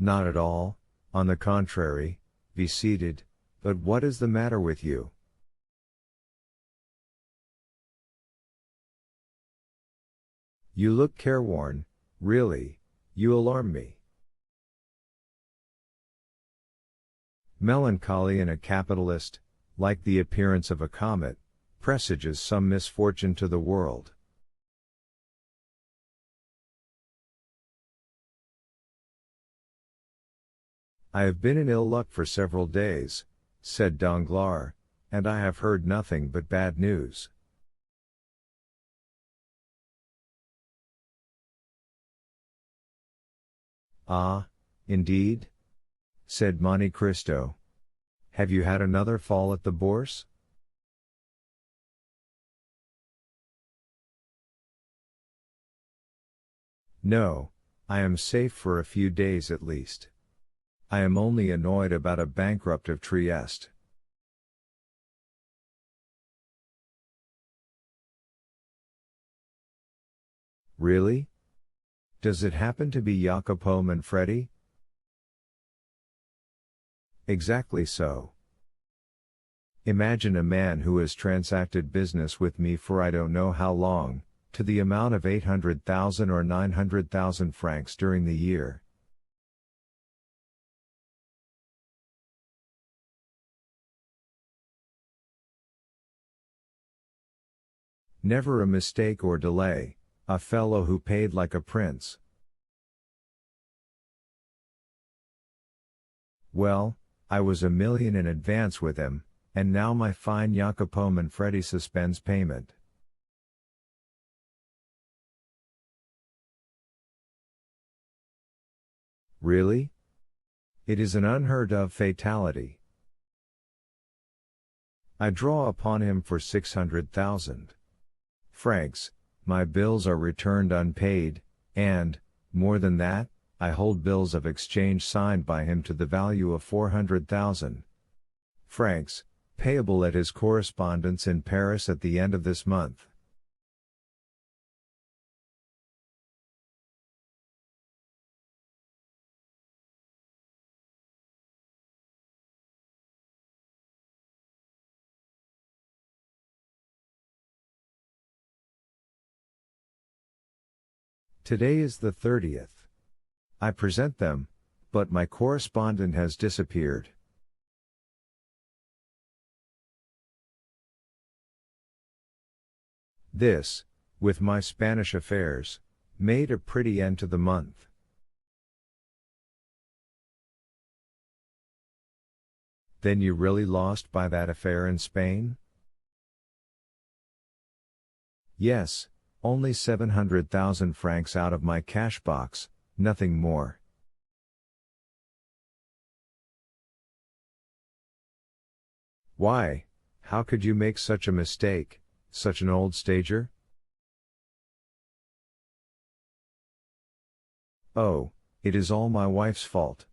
Not at all, on the contrary, be seated, but what is the matter with you? You look careworn, really, you alarm me. Melancholy in a capitalist, like the appearance of a comet, presages some misfortune to the world. I have been in ill luck for several days, said Danglars, and I have heard nothing but bad news. Ah, indeed? Said Monte Cristo. Have you had another fall at the bourse? No, I am safe for a few days at least. I am only annoyed about a bankrupt of Trieste. Really? Does it happen to be Jacopo Manfredi? Exactly so. Imagine a man who has transacted business with me for I don't know how long, to the amount of 800,000 or 900,000 francs during the year. Never a mistake or delay, a fellow who paid like a prince. Well, I was $1 million in advance with him, and now my fine Jacopo Manfredi suspends payment. Really? It is an unheard of fatality. I draw upon him for 600,000 francs, my bills are returned unpaid, and, more than that, I hold bills of exchange signed by him to the value of 400,000 francs, payable at his correspondence in Paris at the end of this month. Today is the 30th. I present them, but my correspondent has disappeared. This, with my Spanish affairs, made a pretty end to the month. Then you really lost by that affair in Spain? Yes, only 700,000 francs out of my cash box, nothing more. Why, how could you make such a mistake, such an old stager? Oh, it is all my wife's fault.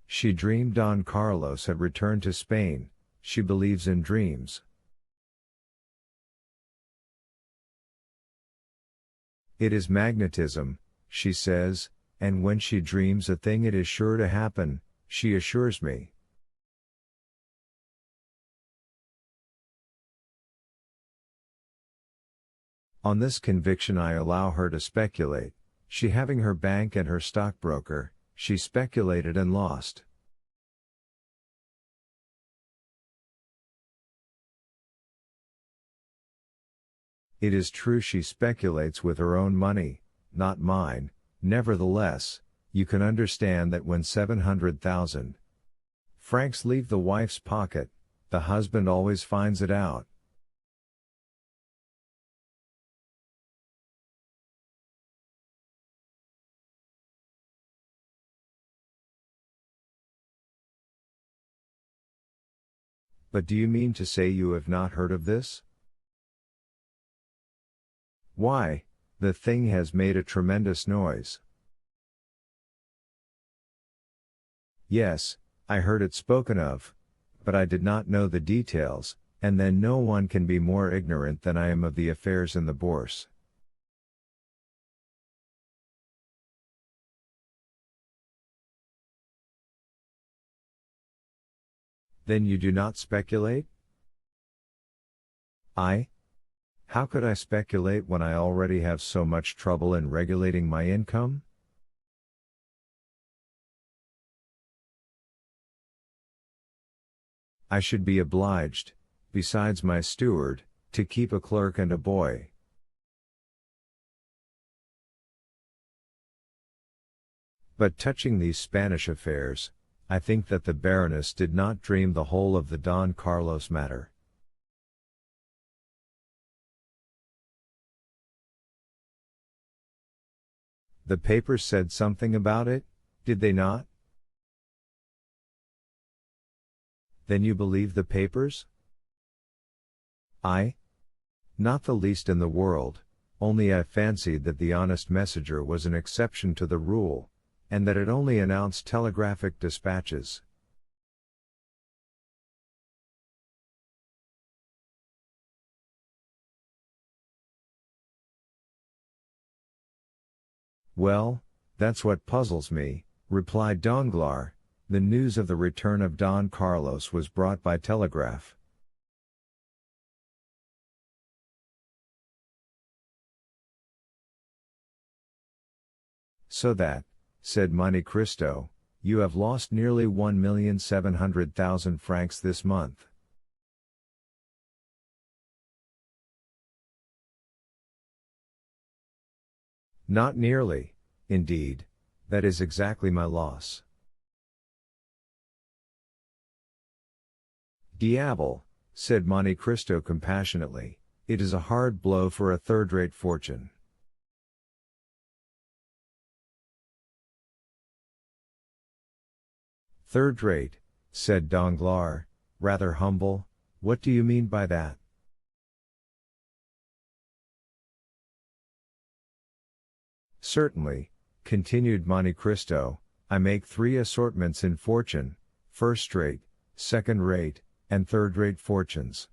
She dreamed Don Carlos had returned to Spain, she believes in dreams. It is magnetism, she says, and when she dreams a thing it is sure to happen, she assures me. On this conviction I allow her to speculate, she having her bank and her stockbroker, she speculated and lost. It is true she speculates with her own money, not mine, nevertheless, you can understand that when 700,000 francs leave the wife's pocket, the husband always finds it out. But do you mean to say you have not heard of this? Why, the thing has made a tremendous noise. Yes, I heard it spoken of, but I did not know the details, and then no one can be more ignorant than I am of the affairs in the bourse. Then you do not speculate? I? How could I speculate when I already have so much trouble in regulating my income? I should be obliged, besides my steward, to keep a clerk and a boy. But touching these Spanish affairs, I think that the Baroness did not dream the whole of the Don Carlos matter. The papers said something about it, did they not? Then you believe the papers? I? Not the least in the world, only I fancied that the honest messenger was an exception to the rule, and that it only announced telegraphic dispatches. Well, that's what puzzles me, replied Danglars. The news of the return of Don Carlos was brought by telegraph. So that, said Monte Cristo, you have lost nearly 1,700,000 francs this month. Not nearly, indeed, that is exactly my loss. Diable, said Monte Cristo compassionately, it is a hard blow for a third-rate fortune. Third-rate, said Danglars, rather humble, what do you mean by that? Certainly, continued Monte Cristo, I make 3 assortments in fortune, first-rate, second-rate, and third-rate fortunes.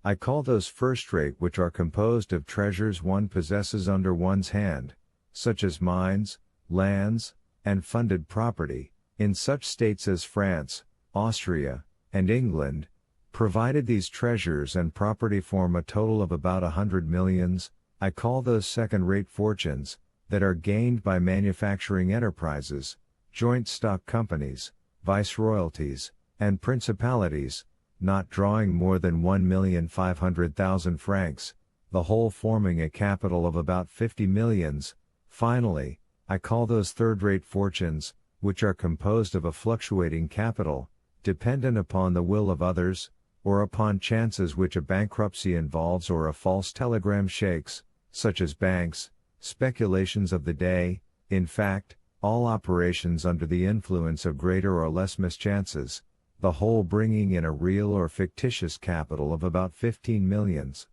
I call those first-rate which are composed of treasures one possesses under one's hand, such as mines, lands, and funded property, in such states as France, Austria, and England, provided these treasures and property form a total of about 100 millions, I call those second-rate fortunes, that are gained by manufacturing enterprises, joint stock companies, viceroyalties, and principalities, not drawing more than 1,500,000 francs, the whole forming a capital of about 50 millions. Finally, I call those third-rate fortunes, which are composed of a fluctuating capital, dependent upon the will of others, or upon chances which a bankruptcy involves or a false telegram shakes, such as banks, speculations of the day, in fact, all operations under the influence of greater or less mischances, the whole bringing in a real or fictitious capital of about 15 millions.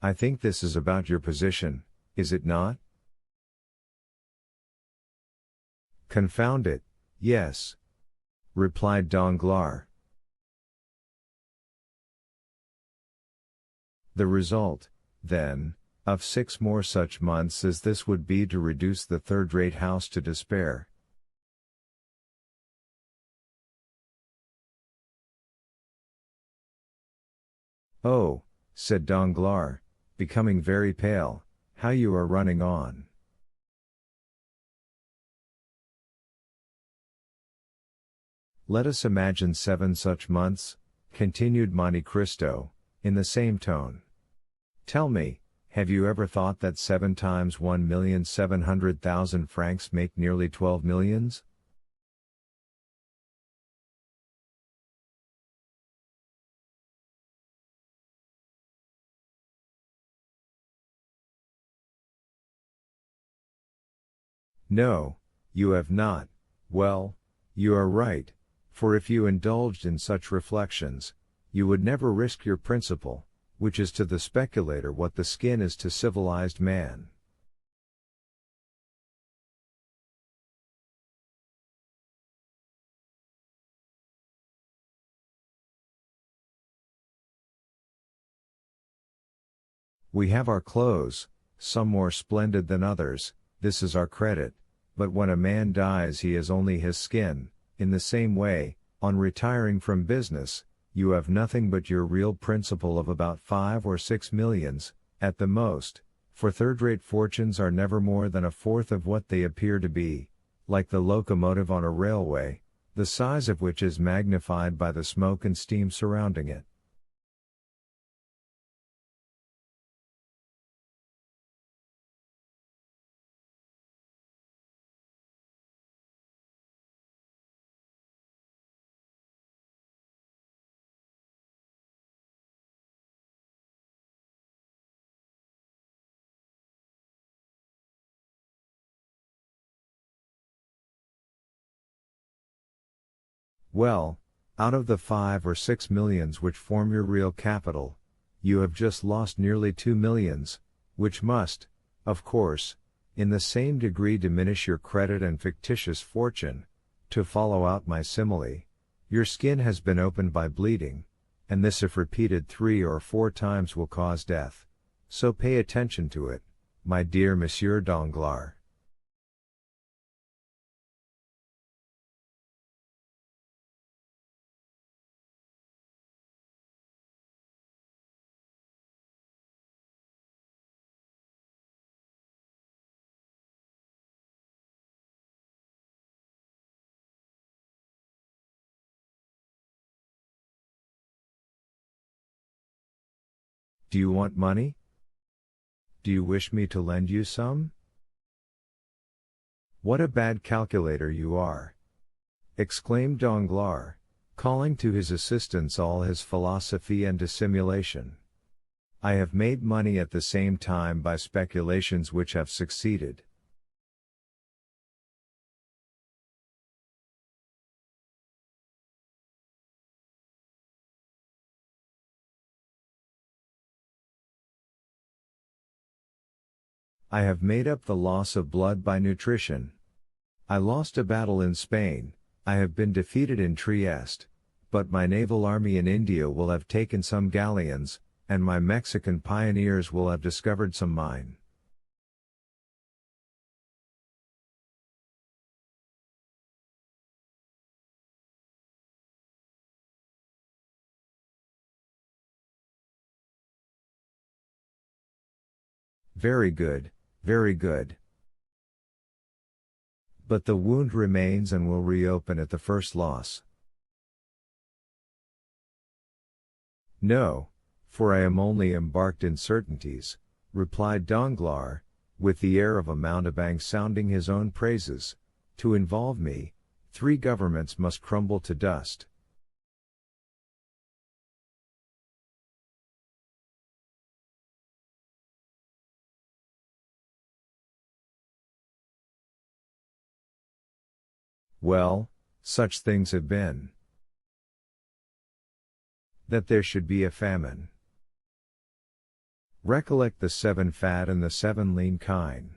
I think this is about your position, is it not? Confound it, yes, replied Danglars. The result, then, of 6 more such months as this would be to reduce the third-rate house to despair. Oh, said Danglars, becoming very pale, How you are running on. Let us imagine 7 such months, continued Monte Cristo, in the same tone. Tell me, have you ever thought that 7 times 1,700,000 francs make nearly 12 millions? No, you have not. Well, you are right, for if you indulged in such reflections, you would never risk your principal, which is to the speculator what the skin is to civilized man. We have our clothes, some more splendid than others, this is our credit, but when a man dies he is only his skin. In the same way, on retiring from business, you have nothing but your real principal of about 5 or 6 millions, at the most, for third-rate fortunes are never more than a fourth of what they appear to be, like the locomotive on a railway, the size of which is magnified by the smoke and steam surrounding it. Well, out of the 5 or 6 millions which form your real capital, you have just lost nearly 2 millions, which must, of course, in the same degree diminish your credit and fictitious fortune. To follow out my simile, your skin has been opened by bleeding, and this if repeated 3 or 4 times will cause death, so pay attention to it, my dear Monsieur Danglars. Do you want money? Do you wish me to lend you some? What a bad calculator you are! Exclaimed Danglars, calling to his assistance all his philosophy and dissimulation. I have made money at the same time by speculations which have succeeded. I have made up the loss of blood by nutrition. I lost a battle in Spain, I have been defeated in Trieste, but my naval army in India will have taken some galleons, and my Mexican pioneers will have discovered some mine. Very good, very good. But the wound remains and will reopen at the first loss. No, for I am only embarked in certainties, replied Danglars, with the air of a mountebank sounding his own praises. To involve me, 3 governments must crumble to dust. Well, such things have been. That there should be a famine. Recollect the 7 fat and the 7 lean kine.